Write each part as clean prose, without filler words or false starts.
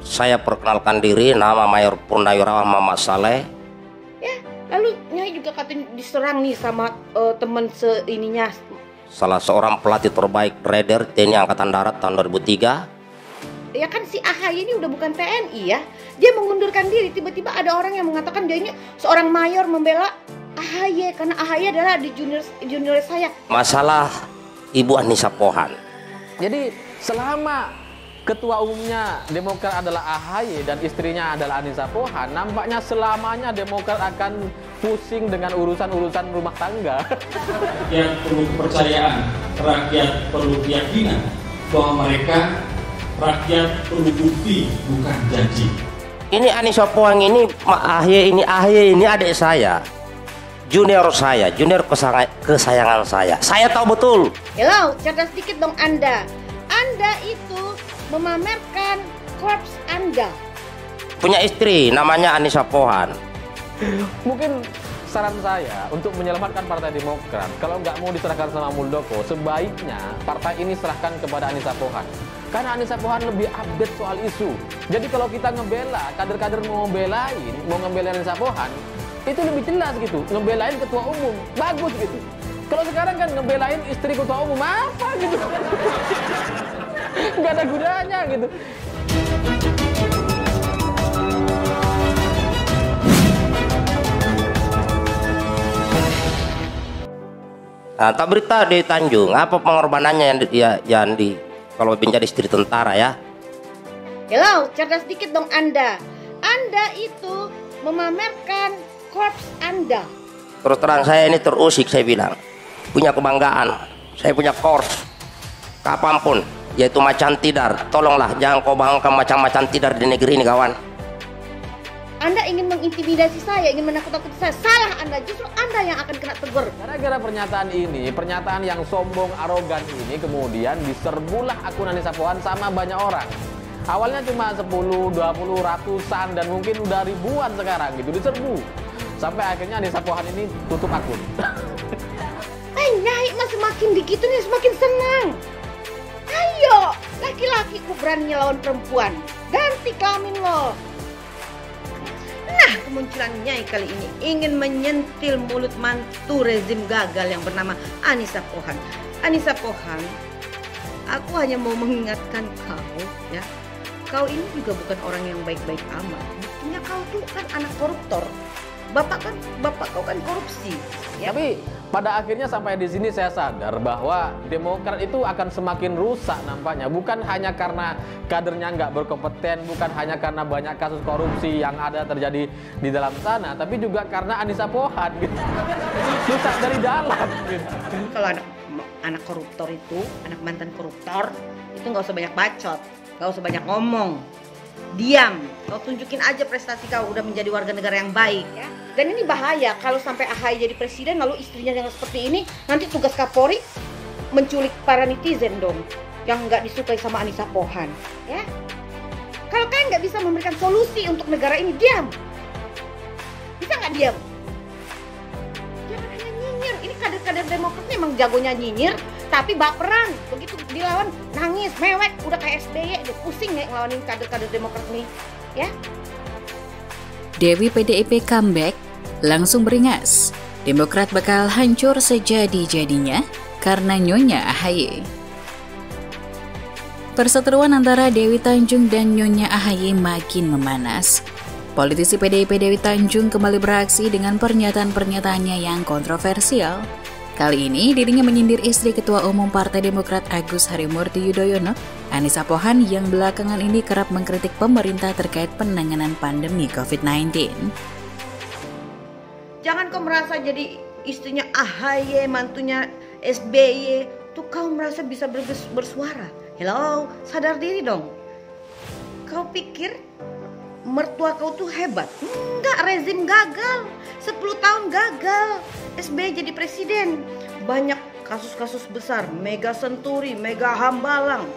Saya perkenalkan diri, nama Mayor Purnawirawan Muhammad Saleh. Ya, lalu Nyai juga katanya diserang nih sama teman seininya. Salah seorang pelatih terbaik Raider TNI Angkatan Darat tahun 2003. Ya kan si AHY ini udah bukan TNI ya. Dia mengundurkan diri, tiba-tiba ada orang yang mengatakan dia ini seorang mayor membela AHY karena AHY adalah di junior saya. Masalah Ibu Anissa Pohan. Jadi selama ketua umumnya Demokrat adalah AHY dan istrinya adalah Anissa Pohan, nampaknya selamanya Demokrat akan pusing dengan urusan-urusan rumah tangga. Rakyat perlu kepercayaan, rakyat perlu keyakinan bahwa mereka, rakyat perlu bukti bukan janji. Ini Anissa Pohan ini, AHY ini adik saya, junior saya, junior kesayangan saya. Saya tahu betul. Hello, cerdas dikit dong Anda. Anda itu memamerkan korps Anda. Punya istri namanya Anissa Pohan. Mungkin saran saya untuk menyelamatkan Partai Demokrat, kalau nggak mau diserahkan sama Muldoko, sebaiknya partai ini serahkan kepada Anissa Pohan. Karena Anissa Pohan lebih update soal isu. Jadi kalau kita ngebela, kader-kader mau ngebelain Anissa Pohan, itu lebih jelas gitu, ngebelain ketua umum, bagus gitu. Kalau sekarang kan ngebelain istri ketua umum, apa gitu. Nggak ada gunanya gitu. Nah, tak berita di Tanjung, apa pengorbanannya yang kalau menjadi istri tentara ya? Hello, cerdas dikit dong Anda. Anda itu memamerkan korps Anda. Terus terang saya ini terusik, saya bilang punya kebanggaan, saya punya korps kapanpun, yaitu Macan Tidar. Tolonglah jangan kau banggakan macam-macam tidar di negeri ini kawan. Anda ingin mengintimidasi saya, ingin menakut-nakuti saya. Salah Anda, justru Anda yang akan kena tegur. Gara-gara pernyataan ini, pernyataan yang sombong, arogan ini, kemudian diserbulah akun Anissa Pohan sama banyak orang. Awalnya cuma 10, 20, ratusan, dan mungkin udah ribuan sekarang gitu, diserbu. Sampai akhirnya Anissa Pohan ini tutup akun. Nyai mas semakin begitu nih semakin senang. Ayo, laki-laki ku beraninya lawan perempuan. Ganti kelamin lo. Nah, kemunculan Nyai kali ini ingin menyentil mulut mantu rezim gagal yang bernama Anissa Pohan. Anissa Pohan, aku hanya mau mengingatkan kau ya. Kau ini juga bukan orang yang baik-baik amat. Buktinya kau tuh kan anak koruptor. Bapak kau kan korupsi. Ya? Tapi pada akhirnya sampai di sini saya sadar bahwa Demokrat itu akan semakin rusak nampaknya. Bukan hanya karena kadernya nggak berkompeten, bukan hanya karena banyak kasus korupsi yang ada terjadi di dalam sana, tapi juga karena Anissa Pohan gitu. Rusak dari dalam gitu. Kalau anak koruptor itu, anak mantan koruptor itu nggak usah banyak bacot, nggak usah banyak ngomong. Diam, kau tunjukin aja prestasi kau udah menjadi warga negara yang baik ya. Dan ini bahaya kalau sampai AHY jadi presiden lalu istrinya yang seperti ini, nanti tugas Kapolri menculik para netizen dong yang nggak disukai sama Anissa Pohan ya. Kalau kalian nggak bisa memberikan solusi untuk negara ini, diam. Bisa nggak diam? Jangan hanya nyinyir. Ini kader-kader Demokrat memang jagonya nyinyir, tapi baperan. Begitu dilawan nangis, mewek, udah kayak SBY, udah pusing ya ngelawanin kader-kader Demokrat nih, ya. Dewi PDIP comeback, langsung beringas. Demokrat bakal hancur sejadi-jadinya karena Nyonya AHY. Perseteruan antara Dewi Tanjung dan Nyonya AHY makin memanas. Politisi PDIP Dewi Tanjung kembali beraksi dengan pernyataan-pernyataannya yang kontroversial. Kali ini dirinya menyindir istri Ketua Umum Partai Demokrat Agus Harimurti Yudhoyono, Anissa Pohan yang belakangan ini kerap mengkritik pemerintah terkait penanganan pandemi COVID-19. Jangan kau merasa jadi istrinya AHY, mantunya SBY, tuh kau merasa bisa bersuara. Hello, sadar diri dong. Kau pikir mertua kau tuh hebat? Enggak, rezim gagal. 10 tahun gagal. SBY jadi presiden. Banyak kasus-kasus besar, Mega Senturi, Mega Hambalang.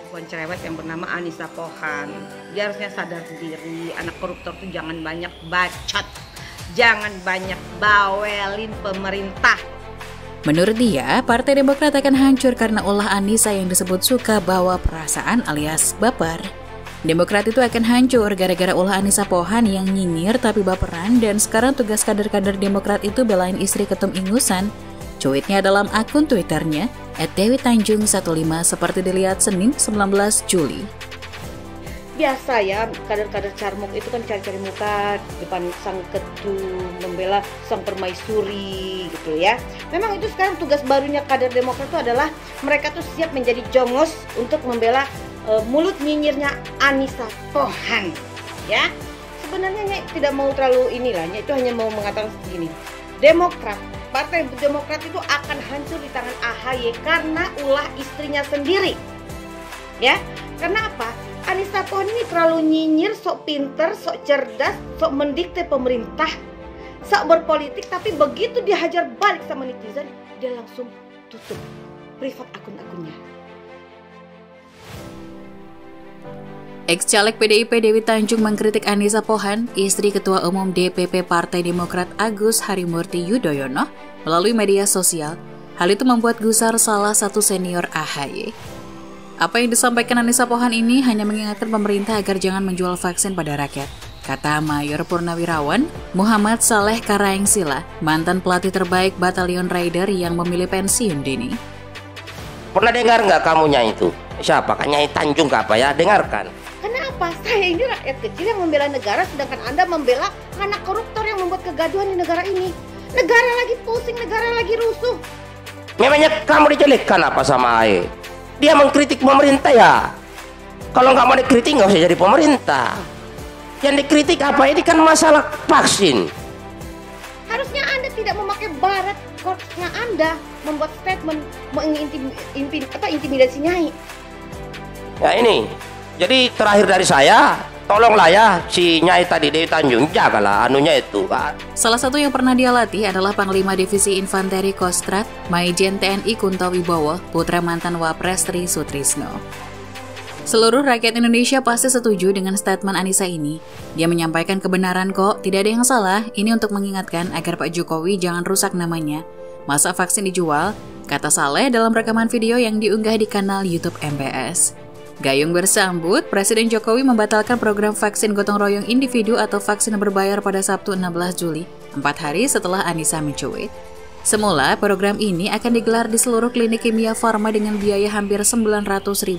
Bukan cerewet yang bernama Anissa Pohan. Dia harusnya sadar diri. Anak koruptor tuh jangan banyak bacot. Jangan banyak bawelin pemerintah. Menurut dia, Partai Demokrat akan hancur karena ulah Anissa yang disebut suka bawa perasaan alias baper. Demokrat itu akan hancur gara-gara ulah Anissa Pohan yang nyinyir tapi baperan dan sekarang tugas kader-kader Demokrat itu belain istri ketum ingusan. Cuitnya dalam akun Twitternya @dewitanjung15 seperti dilihat Senin 19 Juli. Biasa ya, kader-kader carmuk itu kan cari-cari muka depan sang ketum, membela sang permaisuri gitu ya. Memang itu sekarang tugas barunya kader Demokrat itu adalah mereka tuh siap menjadi jongos untuk membela mulut nyinyirnya Anissa Pohan ya. Sebenarnya tidak mau terlalu inilah, itu hanya mau mengatakan segini. Demokrat, Partai Demokrat itu akan hancur di tangan AHY karena ulah istrinya sendiri. Ya, karena apa? Anissa Pohan ini terlalu nyinyir, sok pinter, sok cerdas, sok mendikte pemerintah, sok berpolitik, tapi begitu dihajar balik sama netizen, dia langsung tutup privat akun-akunnya. Ex-caleg PDIP Dewi Tanjung mengkritik Anissa Pohan, istri Ketua Umum DPP Partai Demokrat Agus Harimurti Yudhoyono, melalui media sosial. Hal itu membuat gusar salah satu senior AHY. Apa yang disampaikan Anissa Pohan ini hanya mengingatkan pemerintah agar jangan menjual vaksin pada rakyat, kata Mayor Purnawirawan Muhammad Saleh Karaengsila, mantan pelatih terbaik Batalion Raider yang memilih pensiun dini. Pernah dengar nggak kamunya itu? Siapa? Nyai Tanjung apa ya? Dengarkan. Kenapa? Saya ini rakyat kecil yang membela negara, sedangkan Anda membela anak koruptor yang membuat kegaduhan di negara ini. Negara lagi pusing, negara lagi rusuh. Memangnya kamu dijelekkan apa sama AE? Dia mengkritik pemerintah ya. Kalau nggak mau dikritik nggak usah jadi pemerintah. Yang dikritik apa? Ini kan masalah vaksin. Harusnya Anda tidak memakai baret korpsnya Anda membuat statement intimidasi Nyai. Ya ini. Jadi terakhir dari saya, tolonglah ya si Nyai tadi Dewi Tanjung, jagalah anunya itu. Salah satu yang pernah dia latih adalah Panglima Divisi Infanteri Kostrat, Maijen TNI Kunto Wibowo, putra mantan Wapres Tri Sutrisno. Seluruh rakyat Indonesia pasti setuju dengan statement Anissa ini. Dia menyampaikan kebenaran kok, tidak ada yang salah. Ini untuk mengingatkan agar Pak Jokowi jangan rusak namanya. Masa vaksin dijual? Kata Saleh dalam rekaman video yang diunggah di kanal YouTube MBS. Gayung bersambut, Presiden Jokowi membatalkan program vaksin gotong royong individu atau vaksin berbayar pada Sabtu 16 Juli, 4 hari setelah Anissa mencuit. Semula, program ini akan digelar di seluruh klinik Kimia Farma dengan biaya hampir Rp900.000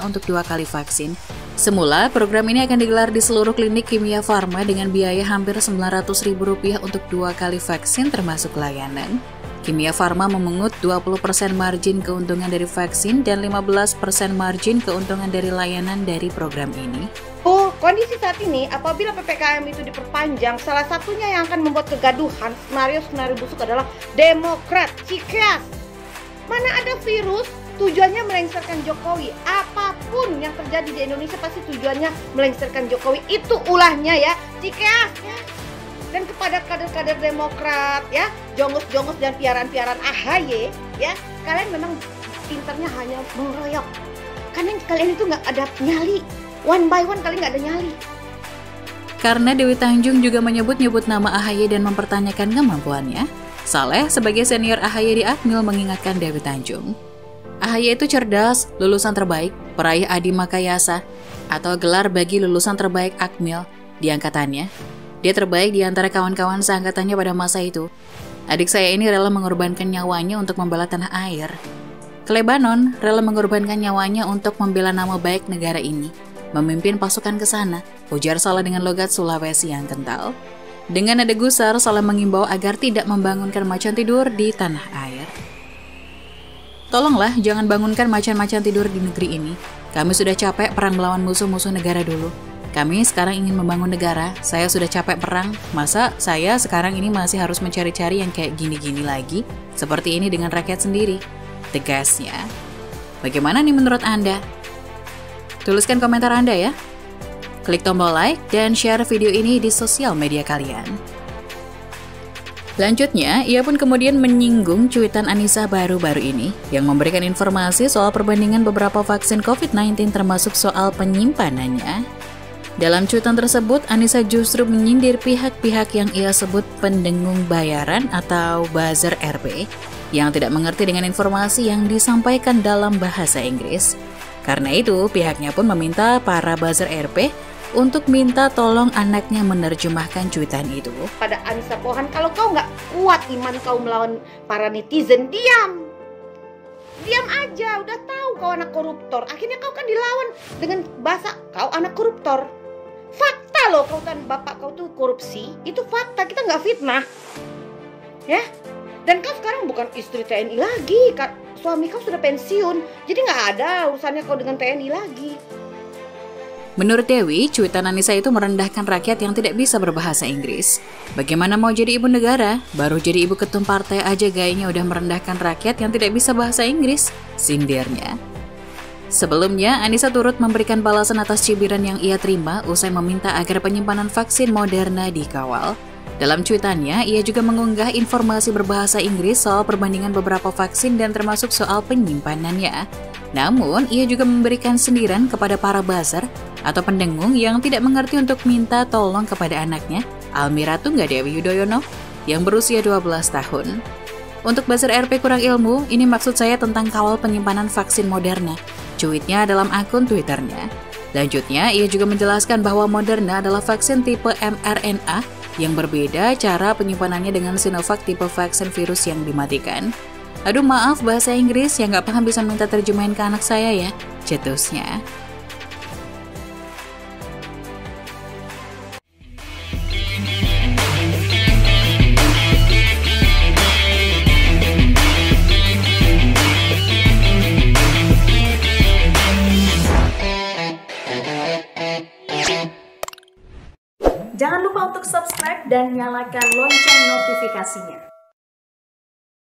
untuk 2 kali vaksin. Semula, program ini akan digelar di seluruh klinik Kimia Farma dengan biaya hampir Rp900.000 untuk 2 kali vaksin termasuk layanan. Kimia Farma memungut 20% margin keuntungan dari vaksin dan 15% margin keuntungan dari layanan dari program ini. Kondisi saat ini, apabila PPKM itu diperpanjang, salah satunya yang akan membuat kegaduhan, senario busuk adalah Demokrat, Cikeas. Mana ada virus, tujuannya melengsarkan Jokowi. Apapun yang terjadi di Indonesia pasti tujuannya melengsarkan Jokowi. Itu ulahnya ya, Cikeas ya. Dan kepada kader-kader Demokrat ya, jongos-jongos dan piaran-piaran AHY ya, kalian memang pinternya hanya mengeroyok. Karena kalian itu nggak ada nyali, one by one kalian nggak ada nyali. Karena Dewi Tanjung juga menyebut-nyebut nama AHY dan mempertanyakan kemampuannya, Saleh sebagai senior AHY di Akmil mengingatkan Dewi Tanjung. AHY itu cerdas, lulusan terbaik, peraih Adi Makayasa, atau gelar bagi lulusan terbaik Akmil di angkatannya. Dia terbaik di antara kawan-kawan seangkatannya pada masa itu. Adik saya ini rela mengorbankan nyawanya untuk membela tanah air. Ke Lebanon, rela mengorbankan nyawanya untuk membela nama baik negara ini. Memimpin pasukan ke sana, ujar Saleh dengan logat Sulawesi yang kental. Dengan nada gusar, Saleh mengimbau agar tidak membangunkan macan tidur di tanah air. Tolonglah jangan bangunkan macan-macan tidur di negeri ini. Kami sudah capek perang melawan musuh-musuh negara dulu. Kami sekarang ingin membangun negara, saya sudah capek perang, masa saya sekarang ini masih harus mencari-cari yang kayak gini-gini lagi? Seperti ini dengan rakyat sendiri, tegasnya. Bagaimana nih menurut Anda? Tuliskan komentar Anda ya. Klik tombol like dan share video ini di sosial media kalian. Selanjutnya, ia pun kemudian menyinggung cuitan Anissa baru-baru ini yang memberikan informasi soal perbandingan beberapa vaksin COVID-19 termasuk soal penyimpanannya. Dalam cuitan tersebut, Anissa justru menyindir pihak-pihak yang ia sebut pendengung bayaran atau buzzer RB yang tidak mengerti dengan informasi yang disampaikan dalam bahasa Inggris. Karena itu, pihaknya pun meminta para buzzer RP untuk minta tolong anaknya menerjemahkan cuitan itu. Pada Anissa Pohan, kalau kau nggak kuat iman kau melawan para netizen, diam. Diam aja, udah tahu kau anak koruptor. Akhirnya kau kan dilawan dengan bahasa kau anak koruptor. Fakta loh, kau dan bapak kau tuh korupsi, itu fakta, kita nggak fitnah. Ya, dan kau sekarang bukan istri TNI lagi, suami kau sudah pensiun, jadi nggak ada urusannya kau dengan TNI lagi. Menurut Dewi, cuitan Anissa itu merendahkan rakyat yang tidak bisa berbahasa Inggris. Bagaimana mau jadi ibu negara? Baru jadi ibu ketum partai aja gayanya udah merendahkan rakyat yang tidak bisa bahasa Inggris, sindirnya. Sebelumnya, Anissa turut memberikan balasan atas cibiran yang ia terima usai meminta agar penyimpanan vaksin Moderna dikawal. Dalam cuitannya, ia juga mengunggah informasi berbahasa Inggris soal perbandingan beberapa vaksin dan termasuk soal penyimpanannya. Namun, ia juga memberikan sindiran kepada para buzzer atau pendengung yang tidak mengerti untuk minta tolong kepada anaknya, Almira Tunggadewi Yudhoyono, yang berusia 12 tahun. Untuk buzzer RP kurang ilmu, ini maksud saya tentang kawal penyimpanan vaksin Moderna. Cuitnya dalam akun Twitternya. Lanjutnya, ia juga menjelaskan bahwa Moderna adalah vaksin tipe mRNA yang berbeda cara penyimpanannya dengan Sinovac tipe vaksin virus yang dimatikan. Aduh maaf bahasa Inggris yang nggak paham bisa minta terjemahin ke anak saya ya, cetusnya. Jangan lupa untuk subscribe dan nyalakan lonceng notifikasinya.